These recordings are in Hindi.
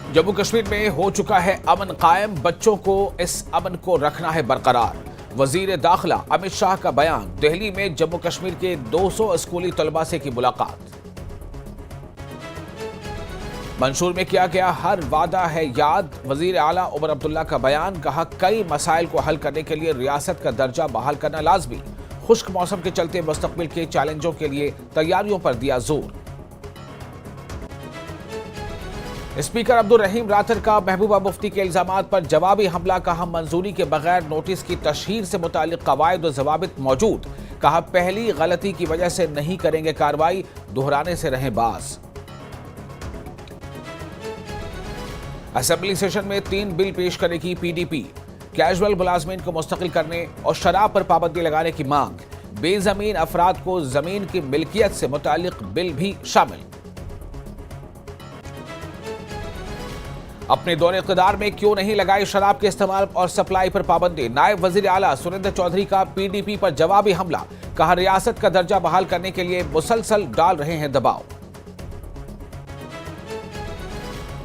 जम्मू कश्मीर में हो चुका है अमन कायम, बच्चों को इस अमन को रखना है बरकरार। वजीर दाखिला अमित शाह का बयान। दिल्ली में जम्मू कश्मीर के 200 स्कूली तलबा से की मुलाकात। मंशूर में किया गया हर वादा है याद। वजीर आला उमर अब्दुल्ला का बयान। कहा कई मसाइल को हल करने के लिए रियासत का दर्जा बहाल करना लाजमी। खुश्क मौसम के चलते मुस्तकबिल के चैलेंजों के लिए तैयारियों पर दिया जोर। स्पीकर अब्दुल रहीम रातर का महबूबा मुफ्ती के इल्जामात पर जवाबी हमला। कहा मंजूरी के बगैर नोटिस की तशहीर से मुतालिक कवायद और जवाबित मौजूद। कहा पहली गलती की वजह से नहीं करेंगे कार्रवाई, दोहराने से रहें बाज। असेंबली सेशन में 3 बिल पेश करेगी पीडीपी। कैजुअल मुलाजमीन को मुस्तकिल करने और शराब पर पाबंदी लगाने की मांग। बेजमीन अफराद को जमीन की मिल्कियत से मुतालिक बिल भी शामिल। अपने दौरे इक़्तिदार में क्यों नहीं लगाई शराब के इस्तेमाल और सप्लाई पर पाबंदी। नायब वजीर आला सुरेंद्र चौधरी का पीडीपी पर जवाबी हमला। कहा रियासत का दर्जा बहाल करने के लिए मुसलसल डाल रहे हैं दबाव।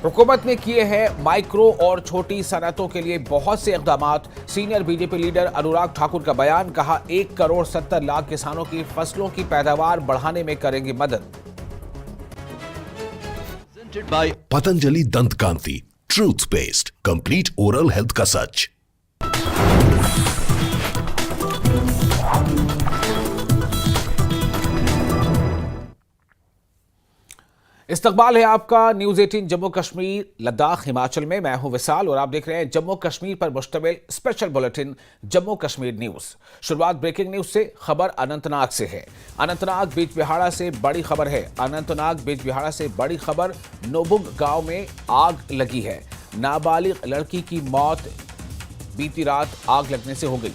हुकूमत ने किए हैं माइक्रो और छोटी सनअतों के लिए बहुत से इक़दामात। Senior BJP leader Anurag Thakur का बयान। कहा 1 करोड़ 70 लाख किसानों की फसलों की पैदावार बढ़ाने में करेंगे मदद। Patanjali Dant Kanti truth paste, complete oral health का सच। इस्तकबाल है आपका न्यूज 18 जम्मू कश्मीर लद्दाख हिमाचल में। मैं हूं विशाल और आप देख रहे हैं जम्मू कश्मीर पर मुश्तमिल special bulletin Jammu Kashmir news. शुरुआत ब्रेकिंग न्यूज से। खबर अनंतनाग से है। अनंतनाग बिजबिहाड़ा से बड़ी खबर है। अनंतनाग बिजबिहाड़ा से बड़ी खबर। नोबुग गांव में आग लगी है। नाबालिग लड़की की मौत बीती रात आग लगने से हो गई।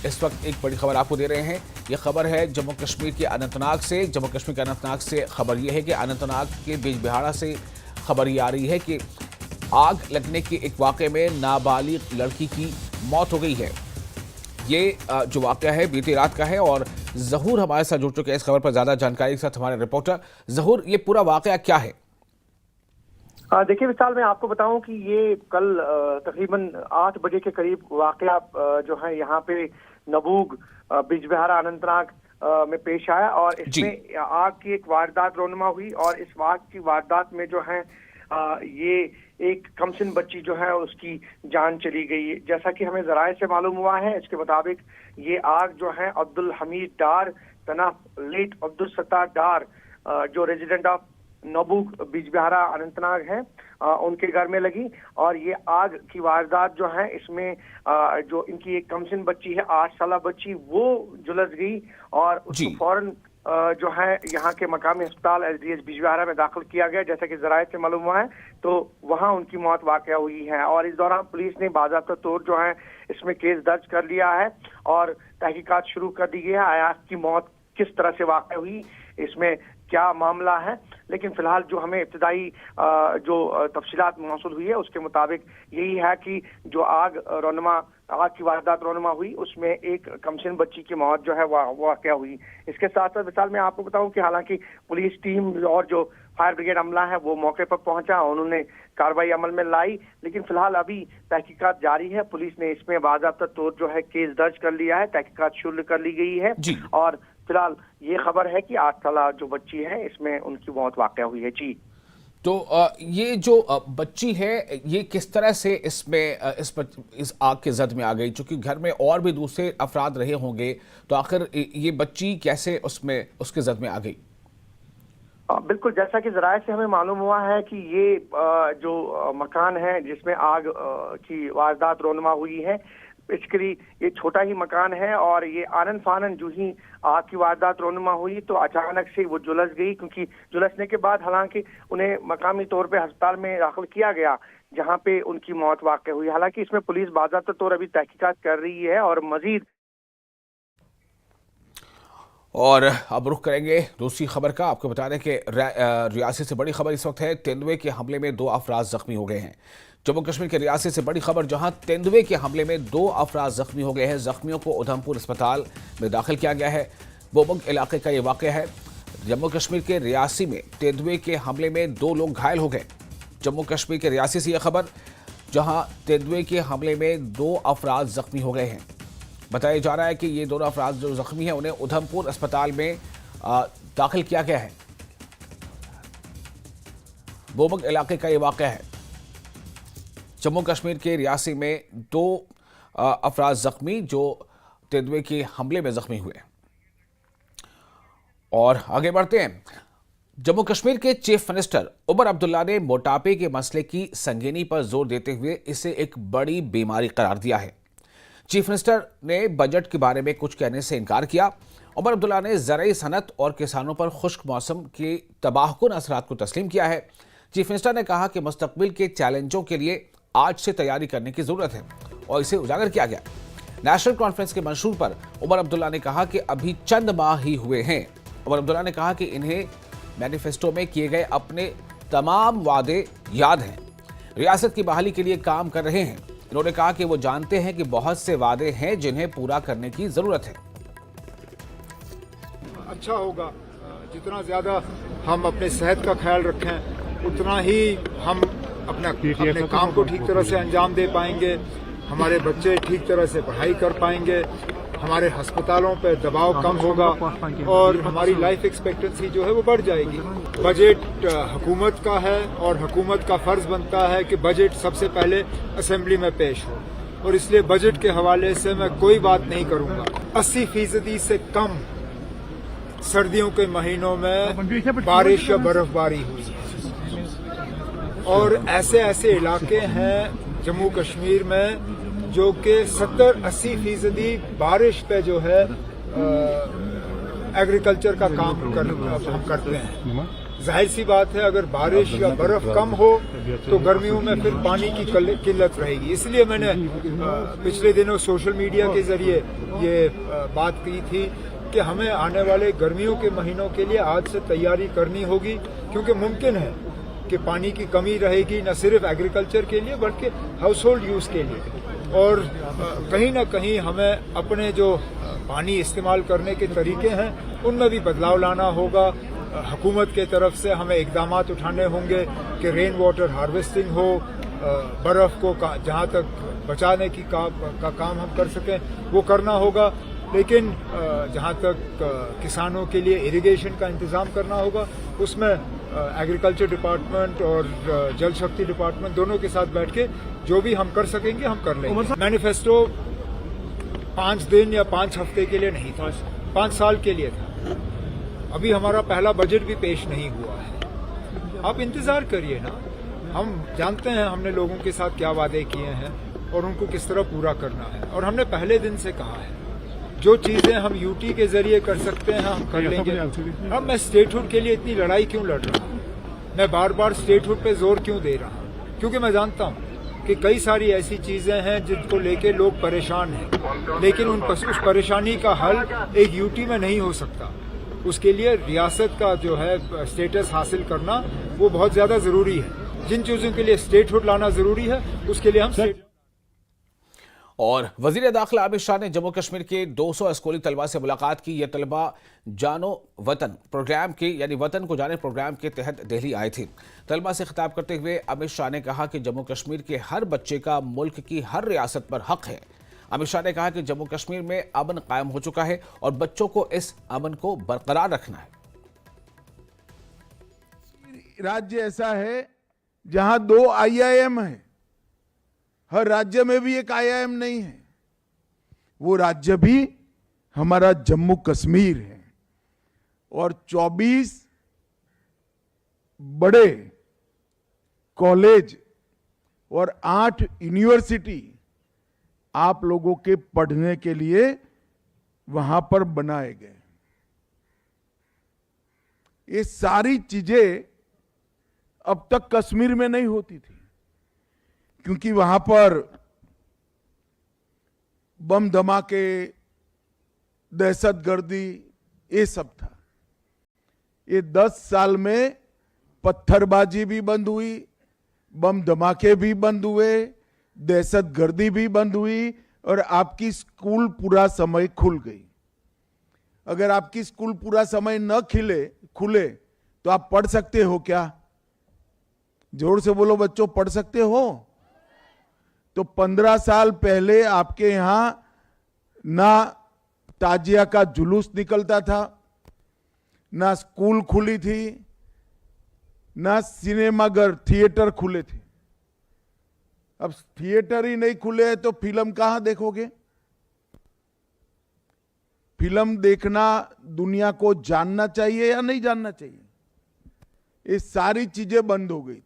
इस वक्त एक बड़ी खबर आपको दे रहे हैं। यह खबर है जम्मू कश्मीर के अनंतनाग से। जम्मू कश्मीर के अनंतनाग से खबर यह है कि अनंतनाग के बिजबिहाड़ा से खबर ये आ रही है कि आग लगने के एक वाक़े में नाबालिग लड़की की मौत हो गई है। ये जो वाक़या है बीती रात का है और ज़हूर हमारे साथ जुड़ चुके हैं इस खबर पर ज़्यादा जानकारी के साथ हमारे रिपोर्टर। ज़हूर, ये पूरा वाक़या क्या है? देखिए विशाल, मैं आपको बताऊं कि ये कल तकरीबन 8 बजे के करीब वाकया जो है यहाँ पे नबूग बिजबिहाड़ा अनंतनाग में पेश आया और इसमें आग की एक वारदात रोनुमा हुई। और इस आग की वारदात में जो है ये एक कमसिन बच्ची जो है उसकी जान चली गई। जैसा कि हमें जराए से मालूम हुआ है, इसके मुताबिक ये आग जो है अब्दुल हमीद डार तना लेट अब्दुल सत्तार डार जो रेजिडेंट ऑफ नबूग बिजबिहाड़ा अनंतनाग है उनके घर में लगी। और ये आग की वारदात जो है इसमें जो इनकी एक कमसिन बच्ची है 8 साल बच्ची, वो झुलस गई और उसको फौरन जो है यहाँ के मकामी अस्पताल एसडीएच बिजबिहाड़ा में दाखिल किया गया। जैसा कि जराये से मालूम हुआ है तो वहाँ उनकी मौत वाक़या हुई है। और इस दौरान पुलिस ने बाज़ाब्ता तौर जो है इसमें केस दर्ज कर लिया है और तहकीकात शुरू कर दी गई है। आयात की मौत किस तरह से वाक़या हुई, इसमें क्या मामला है, लेकिन फिलहाल जो हमें इब्तिदाई जो तफसीलात मौसूल हुई है उसके मुताबिक यही है कि जो आग की वारदात रोनुमा हुई उसमें एक कमसिन बच्ची की मौत जो है वाक़या हुई। इसके साथ साथ विशाल मैं आपको बताऊं कि हालांकि पुलिस टीम और जो फायर ब्रिगेड अमला है वो मौके पर पहुंचा, उन्होंने कार्रवाई अमल में लाई, लेकिन फिलहाल अभी तहकीकात जारी है। पुलिस ने इसमें बाज़ाब्ता तौर जो है केस दर्ज कर लिया है, तहकीकात शुरू कर ली गई है और फिलहाल ये खबर है कि 8 साल जो बच्ची है इसमें उनकी मौत वाक़या हुई है। जी, तो ये जो बच्ची है ये किस तरह से इसमें इस आग के जद में आ गई? चूंकि घर में और भी दूसरे अफराद रहे होंगे, तो आखिर ये बच्ची कैसे उसके जद में आ गई? बिल्कुल, जैसा कि जराये से हमें मालूम हुआ है कि ये जो मकान है जिसमें आग की वारदात रोनुमा हुई है, बेसिकली ये छोटा ही मकान है और ये आनन फानन जो ही आग की वारदात रोनुमा हुई तो अचानक से वो झुलस गई। क्योंकि झुलसने के बाद हालांकि उन्हें मकामी तौर पे अस्पताल में दाखिल किया गया जहां पे उनकी मौत वाक़या हुई। हालांकि इसमें पुलिस बाज़ाब्ता तौर अभी तहकीकात कर रही है और मजीद। और अब रुख करेंगे दूसरी खबर का। आपको बता दें कि रियासत से बड़ी खबर इस वक्त है। तेंदुए के हमले में 2 अफराद जख्मी हो गए हैं। जम्मू कश्मीर के रियासत से बड़ी खबर, जहां तेंदुए के हमले में 2 अफराद जख्मी हो गए हैं। जख्मियों को उधमपुर अस्पताल में दाखिल किया गया है। बोबंग इलाके का ये वाक़या है। जम्मू कश्मीर के रियासी में तेंदुए के हमले में 2 लोग घायल हो गए। जम्मू कश्मीर के रियासी से यह खबर, जहां तेंदुए के हमले में 2 अफराद जख्मी हो गए हैं। बताया जा रहा है कि ये दोनों अफराद जो जख्मी हैं उन्हें उधमपुर अस्पताल में दाखिल किया गया है। बोबग इलाके का ये वाक़या है। जम्मू कश्मीर के रियासी में 2 अफराद जख्मी जो तेंदुए के हमले में जख्मी हुए। और आगे बढ़ते हैं। जम्मू कश्मीर के चीफ मिनिस्टर उमर अब्दुल्ला ने मोटापे के मसले की संगीनी पर जोर देते हुए इसे एक बड़ी बीमारी करार दिया है। चीफ मिनिस्टर ने बजट के बारे में कुछ कहने से इनकार किया। उमर अब्दुल्ला ने ज़राई सनत और किसानों पर खुश्क मौसम के तबाहकुन असरात को तस्लीम किया है। चीफ मिनिस्टर ने कहा कि मुस्तकबिल के चैलेंजों के लिए आज से तैयारी करने की जरूरत है और इसे उजागर किया गया। नेशनल कॉन्फ्रेंस के मंशूर पर उमर अब्दुल्ला ने कहा कि अभी चंद माह ही हुए हैं। उमर अब्दुल्ला ने कहा कि इन्हें मैनिफेस्टो में किए गए अपने तमाम वादे याद हैं, रियासत की बहाली के लिए काम कर रहे हैं। उन्होंने कहा कि वो जानते हैं कि बहुत से वादे हैं जिन्हें पूरा करने की जरूरत है। अच्छा होगा जितना ज्यादा हम अपने सेहत का ख्याल रखें उतना ही हम अपने काम को ठीक तरह से अंजाम दे पाएंगे, हमारे बच्चे ठीक तरह से पढ़ाई कर पाएंगे, हमारे अस्पतालों पर दबाव कम होगा और हमारी लाइफ एक्सपेक्टेंसी जो है वो बढ़ जाएगी। बजट हुकूमत का है और हुकूमत का फर्ज बनता है कि बजट सबसे पहले असेंबली में पेश हो और इसलिए बजट के हवाले से मैं कोई बात नहीं करूंगा। 80% से कम सर्दियों के महीनों में बारिश या बर्फबारी हुई है और ऐसे ऐसे इलाके हैं जम्मू कश्मीर में जो कि 70-80% बारिश पे जो है एग्रीकल्चर का काम हम करते हैं। जाहिर सी बात है अगर बारिश या बर्फ कम हो तो गर्मियों में फिर पानी की किल्लत रहेगी। इसलिए मैंने पिछले दिनों सोशल मीडिया के जरिए ये बात की थी कि हमें आने वाले गर्मियों के महीनों के लिए आज से तैयारी करनी होगी, क्योंकि मुमकिन है कि पानी की कमी रहेगी न सिर्फ एग्रीकल्चर के लिए बल्कि हाउस होल्ड यूज के लिए। और कहीं ना कहीं हमें अपने जो पानी इस्तेमाल करने के तरीके हैं उनमें भी बदलाव लाना होगा। हुकूमत के तरफ से हमें इकदाम उठाने होंगे कि रेन वाटर हार्वेस्टिंग हो, बर्फ को जहाँ तक बचाने की का काम हम कर सकें वो करना होगा। लेकिन जहाँ तक किसानों के लिए इरिगेशन का इंतज़ाम करना होगा उसमें एग्रीकल्चर डिपार्टमेंट और जल शक्ति डिपार्टमेंट दोनों के साथ बैठ के जो भी हम कर सकेंगे हम कर लेंगे। मैनिफेस्टो 5 दिन या 5 हफ्ते के लिए नहीं था, 5 साल के लिए था। अभी हमारा पहला बजट भी पेश नहीं हुआ है। आप इंतजार करिए ना, हम जानते हैं हमने लोगों के साथ क्या वादे किए हैं और उनको किस तरह पूरा करना है। और हमने पहले दिन से कहा है जो चीजें हम यूटी के जरिए कर सकते हैं हम कर लेंगे। अब मैं स्टेटहुड के लिए इतनी लड़ाई क्यों लड़ रहा हूँ, मैं बार बार स्टेटहुड पे जोर क्यों दे रहा हूँ, क्योंकि मैं जानता हूँ कि कई सारी ऐसी चीजें हैं जिनको लेके लोग परेशान हैं, लेकिन उस परेशानी का हल एक यूटी में नहीं हो सकता। उसके लिए रियासत का जो है स्टेटस हासिल करना वो बहुत ज्यादा जरूरी है। जिन चीजों के लिए स्टेटहुड लाना जरूरी है उसके लिए हम और वजीर दाखिला अमित शाह ने जम्मू कश्मीर के 200 स्कूली तलबा से मुलाकात की। ये तलबा जानो वतन प्रोग्राम के यानी वतन को जाने प्रोग्राम के तहत दिल्ली आए थे। तलबा से खिताब करते हुए अमित शाह ने कहा कि जम्मू कश्मीर के हर बच्चे का मुल्क की हर रियासत पर हक है। अमित शाह ने कहा कि जम्मू कश्मीर में अमन कायम हो चुका है और बच्चों को इस अमन को बरकरार रखना है। राज्य ऐसा है जहां 2 IIM है, हर राज्य में भी एक IIM नहीं है। वो राज्य भी हमारा जम्मू कश्मीर है और 24 बड़े कॉलेज और 8 यूनिवर्सिटी आप लोगों के पढ़ने के लिए वहां पर बनाए गए। ये सारी चीजें अब तक कश्मीर में नहीं होती थी, क्योंकि वहां पर बम धमाके, दहशतगर्दी ये सब था। ये 10 साल में पत्थरबाजी भी बंद हुई, बम धमाके भी बंद हुए, दहशतगर्दी भी बंद हुई और आपकी स्कूल पूरा समय खुल गई। अगर आपकी स्कूल पूरा समय न खुले तो आप पढ़ सकते हो क्या? जोर से बोलो बच्चों, पढ़ सकते हो? तो 15 साल पहले आपके यहां ना ताजिया का जुलूस निकलता था, ना स्कूल खुली थी, ना सिनेमाघर थिएटर खुले थे। अब थिएटर ही नहीं खुले हैं तो फिल्म कहां देखोगे? फिल्म देखना दुनिया को जानना चाहिए या नहीं जानना चाहिए? ये सारी चीजें बंद हो गई थी।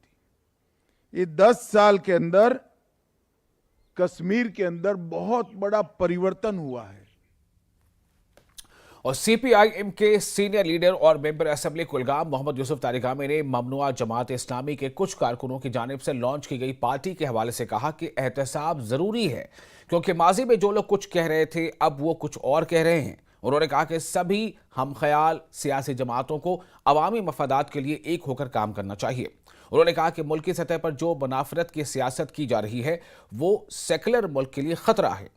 ये 10 साल के अंदर कश्मीर के अंदर बहुत बड़ा परिवर्तन हुआ है। और सीपीआईएम के सीनियर लीडर और मेंबर असेंबली कुलगाम मोहम्मद यूसुफ तारिगामी ने ममनुआ जमात इस्लामी के कुछ कारकुनों की जानिब से लॉन्च की गई पार्टी के हवाले से कहा कि एहतसाब जरूरी है, क्योंकि माजी में जो लोग कुछ कह रहे थे अब वो कुछ और कह रहे हैं। उन्होंने कहा कि सभी हम ख्याल सियासी जमातों को अवामी मफादात के लिए एक होकर काम करना चाहिए। उन्होंने कहा कि मुल्की सतह पर जो बनाफरत की सियासत की जा रही है वो सेकुलर मुल्क के लिए खतरा है।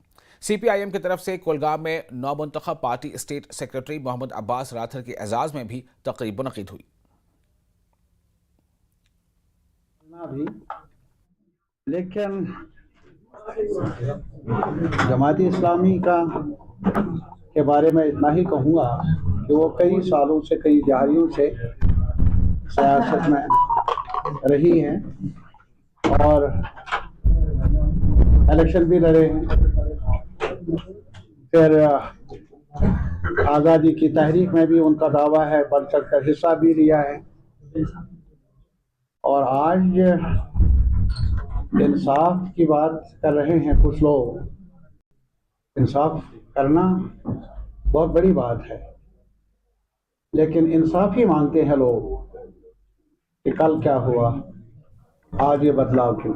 सीपीआईएम की तरफ से कुलगाम में नौमुंतखब party state secretary Mohammad Abbas Rather के एजाज में भी तकरीब मुनक़िद हुई। लेकिन जमाती इस्लामी के बारे में इतना ही कहूँगा कि वो कई सालों से, कई दहाइयों से सियासत में रही हैं और इलेक्शन भी लड़े हैं, फिर आज़ादी की तहरीक में भी उनका दावा है, बढ़ चढ़ कर हिस्सा भी लिया है। और आज इंसाफ की बात कर रहे हैं कुछ लोग। इंसाफ करना बहुत बड़ी बात है, लेकिन इंसाफ ही मांगते हैं लोग कि कल क्या हुआ, आज ये बदलाव क्यों।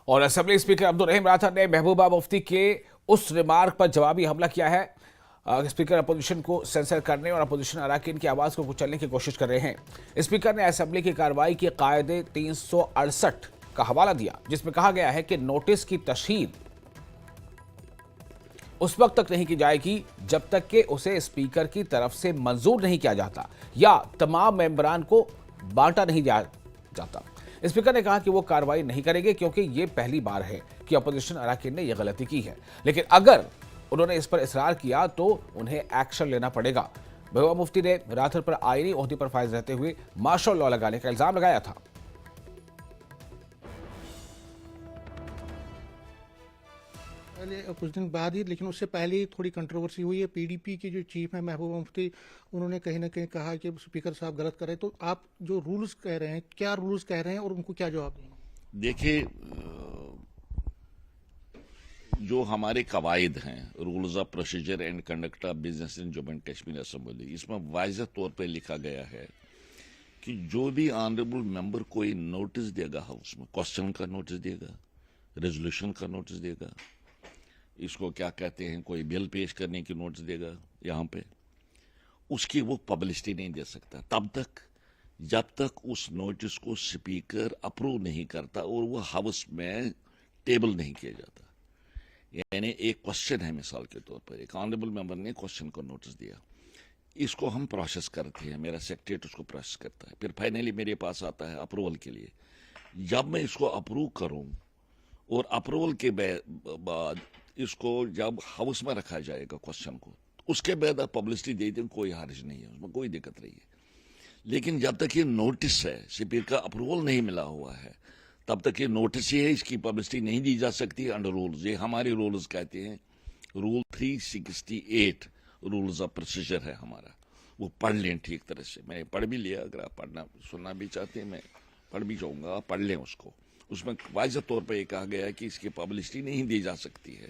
और असेंबली स्पीकर अब्दुल रहीम राठौर ने महबूबा मुफ्ती के उस रिमार्क पर जवाबी हमला किया है। स्पीकर अपोजिशन को सेंसर करने और अपोजिशन अराकीन की आवाज को कुचलने की कोशिश कर रहे हैं। स्पीकर ने असेंबली की कार्रवाई के कायदे 368 का हवाला दिया, जिसमें कहा गया है कि नोटिस की तशहीर उस वक्त तक नहीं की जाएगी जब तक कि उसे स्पीकर की तरफ से मंजूर नहीं किया जाता या तमाम मेंबरान को बांटा नहीं जाता। स्पीकर ने कहा कि वो कार्रवाई नहीं करेंगे क्योंकि ये पहली बार है कि अपोजिशन अराकीन ने यह गलती की है, लेकिन अगर उन्होंने इस पर इसरार किया तो उन्हें एक्शन लेना पड़ेगा। महबूबा मुफ्ती ने राथर पर आईनी ओहदे पर फायज रहते हुए मार्शल लॉ लगाने का इल्जाम लगाया था। पहले कुछ दिन बाद ही, लेकिन उससे पहले ही थोड़ी कंट्रोवर्सी हुई है। पीडीपी के जो चीफ है महबूबा मुफ्ती, उन्होंने कहीं ना कहीं कहा कि स्पीकर साहब गलत कर रहे हैं। तो आप जो रूल्स कह रहे हैं, क्या रूल्स कह रहे हैं और उनको क्या जवाब देंगे? देखिए, जो हमारे कवायद हैं, rules of procedure and conduct of business in Jammu and Kashmir assembly, इसमें वाज़ेह तौर पर लिखा गया है कि जो भी ऑनरेबल मेंबर कोई नोटिस देगा हाउस में, क्वेश्चन का नोटिस देगा, रेजोल्यूशन का नोटिस देगा, इसको क्या कहते हैं, कोई बिल पेश करने की नोटिस देगा यहाँ पे, उसकी वो पब्लिसिटी नहीं दे सकता तब तक जब तक उस नोटिस को स्पीकर अप्रूव नहीं करता और वो हाउस में टेबल नहीं किया जाता। यानी एक क्वेश्चन है, मिसाल के तौर पर एक ऑनरेबल मेंबर ने क्वेश्चन को नोटिस दिया, इसको हम प्रोसेस करते हैं, मेरा सेक्रेटरी उसको प्रोसेस करता है, फिर फाइनली मेरे पास आता है अप्रूवल के लिए। जब मैं इसको अप्रूव करूं और अप्रूवल के बाद इसको जब हाउस में रखा जाएगा क्वेश्चन को, उसके बाद आप पब्लिसिटी दे दें, कोई हर्ज नहीं है, उसमें कोई दिक्कत नहीं है। लेकिन जब तक ये नोटिस है, स्पीकर का अप्रूवल नहीं मिला हुआ है, तब तक ये नोटिस ही है, इसकी पब्लिसिटी नहीं दी जा सकती अंडर रूल्स। ये हमारे रूल्स कहते हैं, रूल 368 रूल्स ऑफ प्रोसीजर है हमारा, वो पढ़ लें ठीक तरह से। मैंने पढ़ भी लिया, अगर आप पढ़ना सुनना भी चाहते हैं मैं पढ़ भी जाऊंगा, आप पढ़ लें उसको। उसमें वाज़ेह तौर पर यह कहा गया है कि इसकी पब्लिसिटी नहीं दी जा सकती है।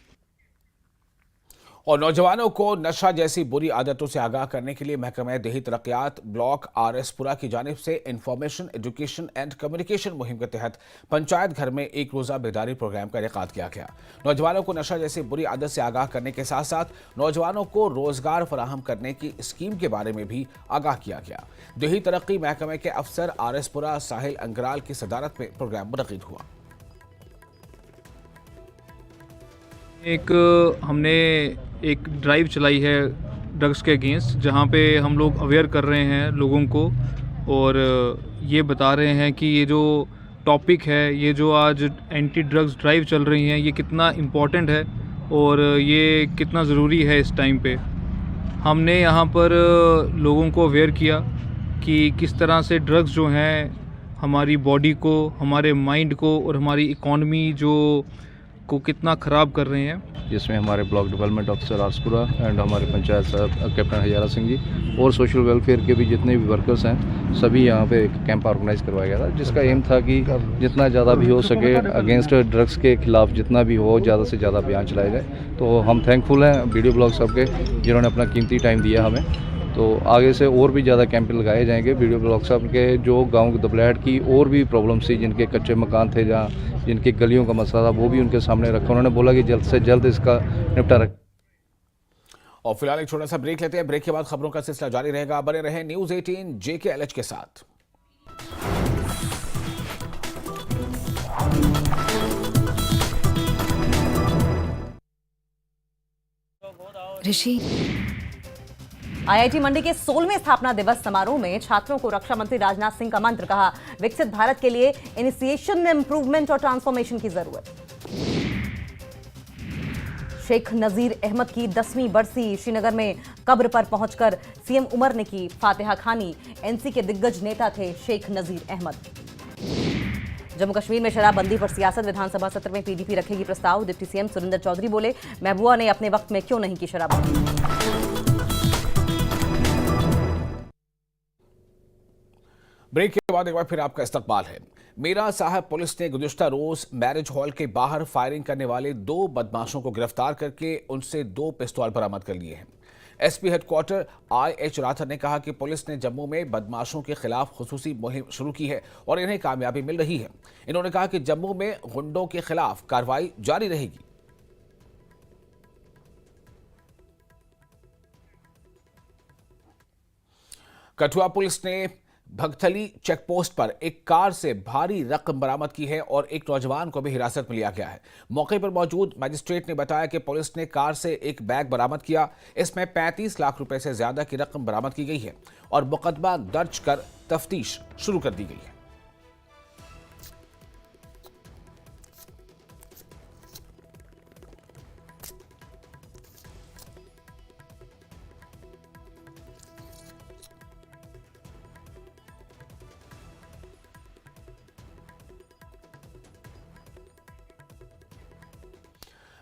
और नौजवानों को नशा जैसी बुरी आदतों से आगाह करने के लिए महकमा देही तरक्यात ब्लॉक RS पुरा की जानिब से इंफॉर्मेशन, एजुकेशन एंड कम्युनिकेशन मुहिम के तहत पंचायत घर में एक रोज़ा बेदारी प्रोग्राम का इनेकाद किया गया। नौजवानों को नशा जैसी बुरी आदत से आगाह करने के साथ साथ नौजवानों को रोजगार फराहम करने की स्कीम के बारे में भी आगाह किया गया। देही तरक्की महकमे के अफसर RS पुरा साहिल अंगराल की सदारत में प्रोग्राम मुनक़िद हुआ। हमने एक ड्राइव चलाई है ड्रग्स के अगेंस्ट, जहाँ पे हम लोग अवेयर कर रहे हैं लोगों को और ये बता रहे हैं कि ये जो टॉपिक है, ये जो आज एंटी ड्रग्स ड्राइव चल रही हैं, ये कितना इम्पोर्टेंट है और ये कितना ज़रूरी है इस टाइम पे। हमने यहाँ पर लोगों को अवेयर किया कि किस तरह से ड्रग्स जो हैं हमारी बॉडी को, हमारे माइंड को और हमारी इकॉनमी को कितना ख़राब कर रहे हैं। जिसमें हमारे block development officer Araspura and हमारे पंचायत साहब कैप्टन हजारा सिंह जी और सोशल वेलफेयर के भी जितने भी वर्कर्स हैं सभी यहाँ पे एक कैंप ऑर्गेनाइज करवाया गया था, जिसका एम था कि जितना ज़्यादा भी हो सके अगेंस्ट ड्रग्स के खिलाफ जितना भी हो ज़्यादा से ज़्यादा अभियान चलाया जाए। तो हम थैंकफुल हैं वीडियो ब्लॉग साहब के, जिन्होंने अपना कीमती टाइम दिया हमें। तो आगे से और भी ज़्यादा कैंप लगाए जाएंगे। वीडियो ब्लॉग साहब के जो गांव दबलैट की और भी प्रॉब्लम्स थी, जिनके कच्चे मकान थे, जहाँ जिनकी गलियों का मसला था, वो भी उनके सामने रखा। उन्होंने बोला कि जल्द से जल्द इसका निपटारा। और फिलहाल एक छोटा सा ब्रेक लेते हैं। ब्रेक के बाद खबरों का सिलसिला जारी रहेगा। बने रहें न्यूज़ 18 JKLH के साथ। ऋषि, आईआईटी मंडी के 16वें स्थापना दिवस समारोह में छात्रों को रक्षा मंत्री राजनाथ सिंह का मंत्र कहा, विकसित भारत के लिए इनिशिएशन, इंप्रूवमेंट और ट्रांसफॉर्मेशन की जरूरत। शेख नजीर अहमद की 10वीं बरसी, श्रीनगर में कब्र पर पहुंचकर सीएम उमर ने की फातिहा खानी। एनसी के दिग्गज नेता थे शेख नजीर अहमद। जम्मू कश्मीर में शराबबंदी पर सियासत, विधानसभा सत्र में पीडीपी रखेगी प्रस्ताव। डिप्टी सीएम सुरेंद्र चौधरी बोले, महबूबा ने अपने वक्त में क्यों नहीं की शराबबंदी। ब्रेक के बाद एक बार फिर आपका इस्तकबाल है। मीरा साहब पुलिस ने गुज़िश्ता रोज मैरिज हॉल के बाहर फायरिंग करने वाले 2 बदमाशों को गिरफ्तार करके उनसे 2 पिस्तौल बरामद कर लिए हैं। एसपी हेडक्वार्टर IH राठौर ने कहा कि पुलिस ने जम्मू में बदमाशों के खिलाफ खुसूसी मुहिम शुरू की है और इन्हें कामयाबी मिल रही है। इन्होंने कहा कि जम्मू में गुंडों के खिलाफ कार्रवाई जारी रहेगी। कठुआ पुलिस ने भगथली चेकपोस्ट पर एक कार से भारी रकम बरामद की है और एक नौजवान को भी हिरासत में लिया गया है। मौके पर मौजूद मजिस्ट्रेट ने बताया कि पुलिस ने कार से एक बैग बरामद किया। इसमें 35 लाख रुपए से ज्यादा की रकम बरामद की गई है और मुकदमा दर्ज कर तफ्तीश शुरू कर दी गई है।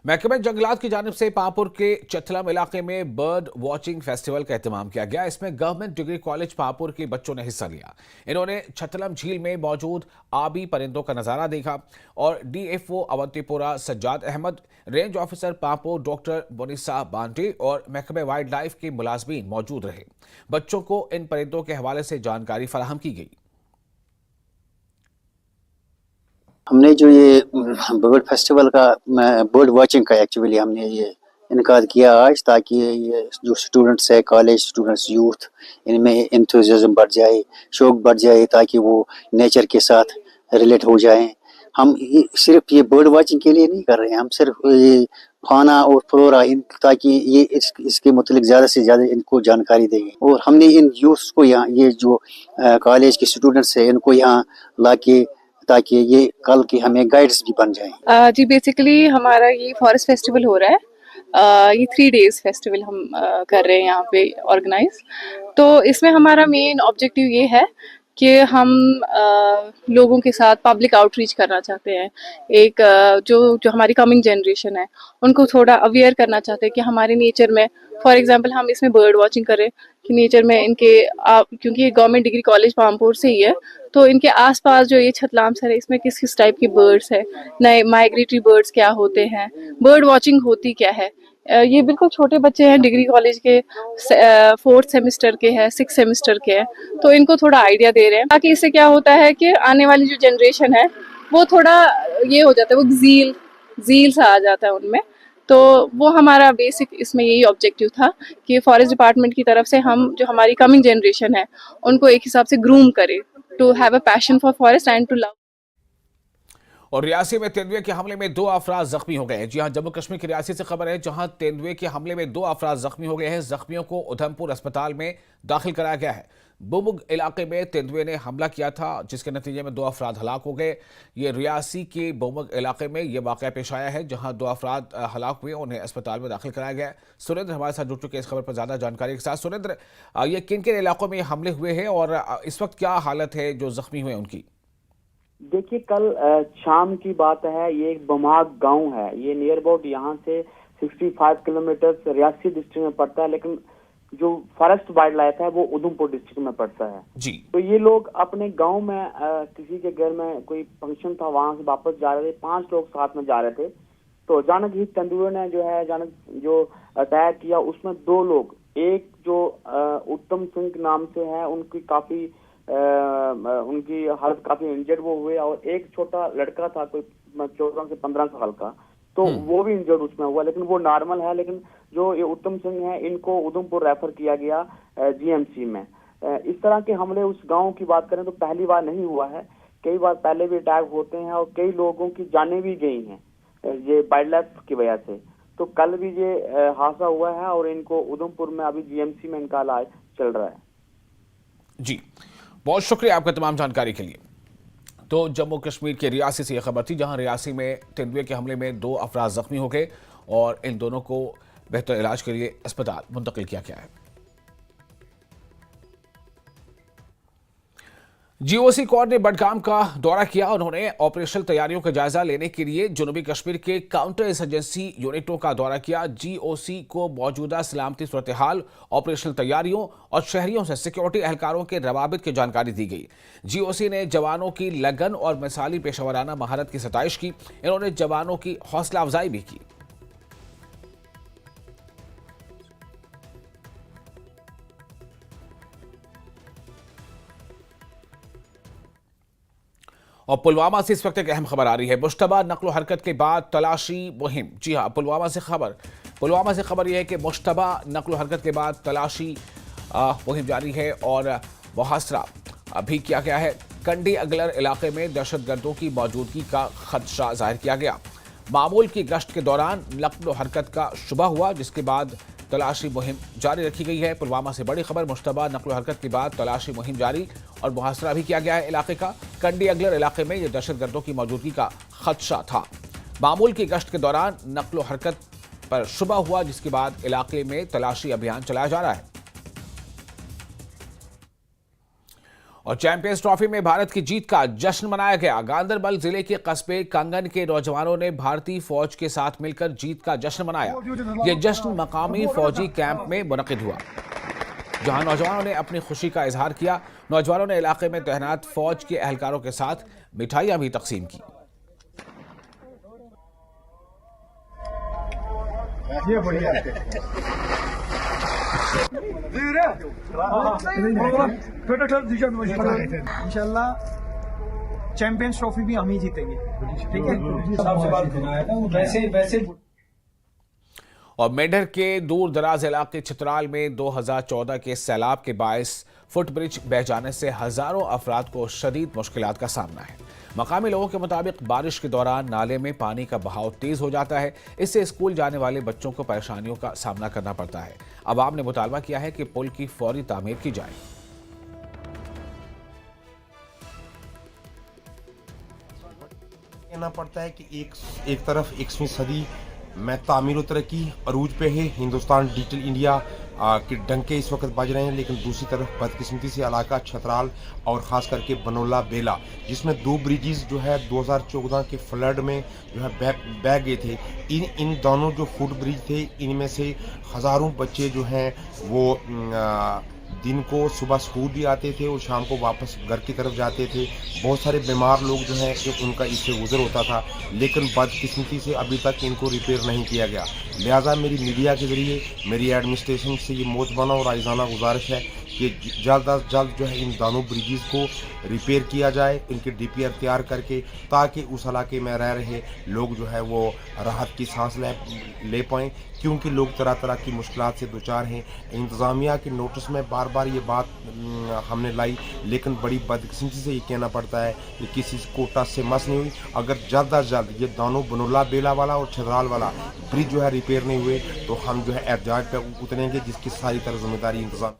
महकमे जंगलात की जानिब से पापुर के चथलम इलाके में बर्ड वॉचिंग फेस्टिवल का एहतमाम किया गया। इसमें गवर्नमेंट डिग्री कॉलेज पापुर के बच्चों ने हिस्सा लिया। इन्होंने चथलम झील में मौजूद आबी परिंदों का नजारा देखा और DFO Awantipora Sajjad Ahmad, range officer Pampore doctor Munisa बांटे और महकमे वाइल्ड लाइफ के मुलाजमीन मौजूद रहे। बच्चों को इन परिंदों के हवाले से जानकारी फराहम की गई। हमने जो ये बर्ड फेस्टिवल का, बर्ड वॉचिंग का एक्चुअली हमने ये इनकाद किया आज, ताकि ये जो स्टूडेंट्स है, कॉलेज स्टूडेंट्स, यूथ, इनमें एंथुसियाज्म बढ़ जाए, शौक बढ़ जाए, ताकि वो नेचर के साथ रिलेट हो जाएं। हम सिर्फ ये बर्ड वॉचिंग के लिए नहीं कर रहे हैं, हम सिर्फ ये फाना और फ्लोरा ताकि ये इसके मुतालिक ज़्यादा से ज़्यादा इनको जानकारी देंगे। और हमने इन यूथ को यहाँ, ये जो कॉलेज के स्टूडेंट्स है, इनको यहाँ ला के, ताकि ये कल के हमें गाइड्स भी बन जाएं। जी, बेसिकली हमारा ये फॉरेस्ट फेस्टिवल हो रहा है। ये 3 डेज फेस्टिवल हम कर रहे हैं यहाँ पे ऑर्गेनाइज। तो इसमें हमारा मेन ऑब्जेक्टिव ये है कि हम लोगों के साथ पब्लिक आउटरीच करना चाहते हैं। एक जो हमारी कमिंग जनरेशन है, उनको थोड़ा अवेयर करना चाहते हैं कि हमारे नेचर में, फॉर एग्जांपल हम इसमें बर्ड वॉचिंग करें कि नेचर में इनके क्योंकि ये गवर्नमेंट डिग्री कॉलेज पामपुर से ही है, तो इनके आसपास जो ये छतलाम सर है, इसमें किस किस टाइप के बर्ड्स है, नए माइग्रेटरी बर्ड्स क्या होते हैं, बर्ड वॉचिंग होती क्या है। ये बिल्कुल छोटे बच्चे हैं, डिग्री कॉलेज के 4th सेमेस्टर के हैं, 6th सेमेस्टर के हैं, तो इनको थोड़ा आइडिया दे रहे हैं, ताकि इससे क्या होता है कि आने वाली जो जनरेशन है वो थोड़ा ये हो जाता है, वो जील सा आ जाता है उनमें। तो वो हमारा बेसिक इसमें यही ऑब्जेक्टिव था कि फॉरेस्ट डिपार्टमेंट की तरफ से हम जो हमारी कमिंग जनरेशन है उनको एक हिसाब से ग्रूम करें to have a passion for forest and to love. और रियासी में तेंदुए के हमले में 2 अफराद जख्मी हो गए हैं। जी हां, जम्मू कश्मीर की रियासी से खबर है, जहां तेंदुए के हमले में 2 अफराद जख्मी हो गए हैं। जख्मियों को उधमपुर अस्पताल में दाखिल कराया गया है। बुमुग इलाके में तेंदुए ने हमला किया था, जिसके नतीजे में 2 अफराद हलाक हो गए। ये रियासी के बुमुग इलाके में ये वाकया पेश आया है, जहां 2 अफराद हलाक हुए, उन्हें अस्पताल में दाखिल कराया गया। सुरेंद्र हमारे साथ जुड़ चुके हैं इस खबर पर ज्यादा जानकारी के साथ। सुरेंद्र, ये किन किन इलाकों में हमले हुए हैं और इस वक्त क्या हालत है जो जख्मी हुए उनकी? देखिए, कल शाम की बात है। ये एक बमाग गांव है, ये नियर अबाउट यहाँ से 65 किलोमीटर रियासी डिस्ट्रिक्ट में पड़ता है, लेकिन जो फॉरेस्ट वाइल्ड लाइफ है वो उधमपुर डिस्ट्रिक्ट में पड़ता है जी। तो ये लोग अपने गांव में किसी के घर में कोई फंक्शन था, वहां से वापस जा रहे थे। 5 लोग साथ में जा रहे थे, तो अचानक ही तेंदुए ने जो अटैक किया, उसमें 2 लोग, एक जो उत्तम सिंह नाम से है, उनकी काफी उनकी हालत काफी इंजर्ड वो हुए, और एक छोटा लड़का था कोई 14 से 15 साल का, तो वो भी इंजर्ड उसमें हुआ, लेकिन वो नॉर्मल है। लेकिन जो ये उत्तम सिंह है, इनको उधमपुर रेफर किया गया जीएमसी में। इस तरह के हमले उस गांव की बात करें तो पहली बार नहीं हुआ है, कई बार पहले भी अटैक होते हैं और कई लोगों की जानें भी गई हैं ये वाइल्ड लाइफ की वजह से। तो कल भी ये हादसा हुआ है और इनको उधमपुर में अभी जीएमसी में इनका इलाज चल रहा है। जी, बहुत शुक्रिया आपका तमाम जानकारी के लिए। तो जम्मू कश्मीर के रियासी से यह खबर थी, जहां रियासी में तेंदुए के हमले में 2 अफराद जख्मी हो गए और इन दोनों को बेहतर इलाज के लिए अस्पताल मुंतकिल किया गया है। जीओसी कोर ने बडगाम का दौरा किया। उन्होंने ऑपरेशनल तैयारियों का जायजा लेने के लिए जनूबी कश्मीर के काउंटर इंसर्जेंसी यूनिटों का दौरा किया। जीओसी को मौजूदा सलामती सूरत हाल, ऑपरेशनल तैयारियों और शहरियों से सिक्योरिटी एहलकारों के रवाबित की जानकारी दी गई। जीओसी ने जवानों की लगन और मिसाली पेशेवराना महारत की सताइश की। इन्होंने जवानों की हौसला अफजाई भी की। और पुलवामा से इस वक्त एक अहम खबर आ रही है। मुश्तबा नकलो हरकत के बाद तलाशी मुहिम। जी हां, पुलवामा से खबर यह है कि मुश्तबा नकलो हरकत के बाद तलाशी मुहिम जारी है और मुहासरा भी किया गया है। कंडी अगलर इलाके में दहशतगर्दों की मौजूदगी का खदशा जाहिर किया गया। मामूल की गश्त के दौरान नकलो हरकत का शुबा हुआ, जिसके बाद तलाशी मुहिम जारी रखी गई है। पुलवामा से बड़ी खबर, मुश्तबा नकलो हरकत के बाद तलाशी मुहिम जारी और मुहासरा भी किया गया है इलाके का। कंडी अगलर इलाके में यह दहशतगर्दों की मौजूदगी का खदशा था। मामूल की गश्त के दौरान नकलो हरकत पर शुबा हुआ, जिसके बाद इलाके में तलाशी अभियान चलाया जा रहा है। और चैंपियंस ट्रॉफी में भारत की जीत का जश्न मनाया गया। गांदरबल जिले के कस्बे कंगन के नौजवानों ने भारतीय फौज के साथ मिलकर जीत का जश्न मनाया। यह जश्न मकामी फौजी कैंप में मुनक्किद हुआ, जहां नौजवानों ने अपनी खुशी का इजहार किया। नौजवानों ने इलाके में तैनात फौज के एहलकारों के साथ मिठाइयां भी तकसीम की। ये बढ़िया इंशाल्लाह चैंपियंस ट्रॉफी भी हम ही जीतेंगे, ठीक है। वैसे और मेंढर के दूर दराज इलाके चित्राल में 2014 के सैलाब के बायस फुट ब्रिज बह जाने से हजारों अफराद को शदीद मुश्किलात का सामना है। मकामी लोगों के मुताबिक बारिश के दौरान नाले में पानी का बहाव तेज हो जाता है। इससे स्कूल जाने वाले बच्चों को परेशानियों का सामना करना पड़ता है। अवाम ने मुतालबा किया है कि पुल की फौरी तामीर की जाए। कहना पड़ता है कि एक तरफ 21वीं सदी में तामीर तरक्की अरूज पे है, हिंदुस्तान डिजिटल इंडिया के डंके इस वक्त बज रहे हैं, लेकिन दूसरी तरफ बदकिस्मती से इलाका छतराल और ख़ास करके बनोला बेला, जिसमें 2 ब्रिजेस जो है 2014 के फ्लड में जो है बह गए थे। इन दोनों जो फुट ब्रिज थे, इनमें से हज़ारों बच्चे जो हैं वो दिन को सुबह स्कूल भी आते थे और शाम को वापस घर की तरफ जाते थे। बहुत सारे बीमार लोग जो हैं कि उनका इससे गुजर होता था, लेकिन बदकिस्मती से अभी तक इनको रिपेयर नहीं किया गया। लिहाजा मेरी मीडिया के ज़रिए मेरी एडमिनिस्ट्रेशन से ये मोतबाना और आइज़ाना गुजारिश है कि जल्द अज जल्द जो है इन दोनों ब्रिजेस को रिपेयर किया जाए, इनके DPR तैयार करके, ताकि उस इलाके में रह रहे लोग जो है वो राहत की सांस ले पाएँ, क्योंकि लोग तरह तरह की मुश्किलात से दुचार हैं। इंतज़ामिया के नोटिस में बार बार ये बात हमने लाई, लेकिन बड़ी बदकिस्मती से ये कहना पड़ता है कि किसी को टच से मस नहीं हुई। अगर जल्द अज जल्द ये दोनों बनोला बेला वाला और छतराल वाला ब्रिज जो है रिपेयर नहीं हुए तो हम जो है एहतजाज पर उतरेंगे, जिसकी सारी तरह जिम्मेदारी इंतजाम।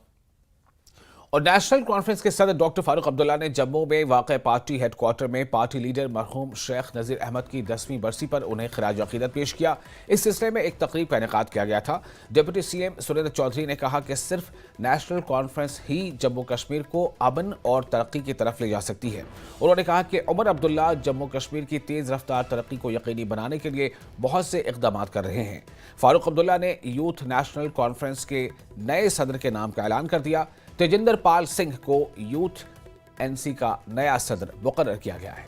और नेशनल कॉन्फ्रेंस के सदर डॉक्टर फारूक अब्दुल्ला ने जम्मू में वाक़ पार्टी हेडक्वार्टर में पार्टी लीडर मरहूम शेख नज़ीर अहमद की 10वीं बरसी पर उन्हें खिराज अक़ीदत पेश किया। इस सिलसिले में एक तकरीब का इनेकाद किया गया था। डिप्टी सीएम सुरेंद्र चौधरी ने कहा कि सिर्फ नेशनल कॉन्फ्रेंस ही जम्मू कश्मीर को अमन और तरक्की की तरफ ले जा सकती है। उन्होंने कहा कि उमर अब्दुल्ला जम्मू कश्मीर की तेज़ रफ्तार तरक्की को यकीनी बनाने के लिए बहुत से इक़दाम कर रहे हैं। फारूक अब्दुल्ला ने यूथ नेशनल कॉन्फ्रेंस के नए सदर के नाम का ऐलान कर दिया। तेजिंदर पाल सिंह को यूथ एनसी का नया सदर मुकर्रर किया गया है।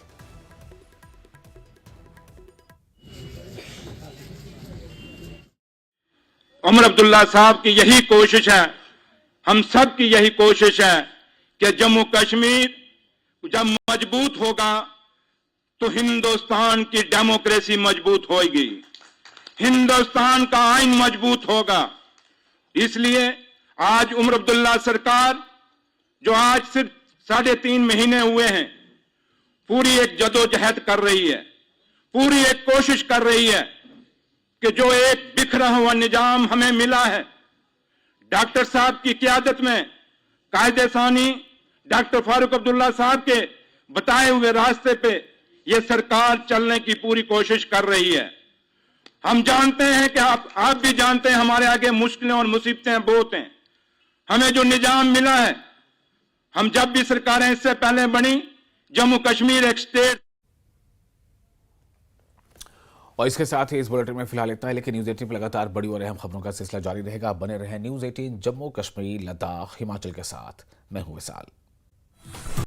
उमर अब्दुल्ला साहब की यही कोशिश है, हम सब की यही कोशिश है कि जम्मू कश्मीर जब मजबूत होगा तो हिंदुस्तान की डेमोक्रेसी मजबूत होगी, हिंदुस्तान का आइन मजबूत होगा। इसलिए आज उमर अब्दुल्ला सरकार जो आज सिर्फ 3.5 महीने हुए हैं, पूरी एक जदोजहद कर रही है, पूरी एक कोशिश कर रही है कि जो एक बिखरा हुआ निजाम हमें मिला है, डॉक्टर साहब की क़यादत में कायदे सानी डॉक्टर फारूक अब्दुल्ला साहब के बताए हुए रास्ते पे ये सरकार चलने की पूरी कोशिश कर रही है। हम जानते हैं कि आप भी जानते हैं हमारे आगे मुश्किलें और मुसीबतें बहुत हैं। हमें जो निजाम मिला है, हम जब भी सरकारें इससे पहले बनी, जम्मू कश्मीर एक स्टेट। और इसके साथ ही इस बुलेटिन में फिलहाल इतना है, लेकिन न्यूज़ 18 पर लगातार बड़ी और अहम खबरों का सिलसिला जारी रहेगा। बने रहें न्यूज़ 18 जम्मू कश्मीर लद्दाख हिमाचल के साथ। मैं हूं विशाल।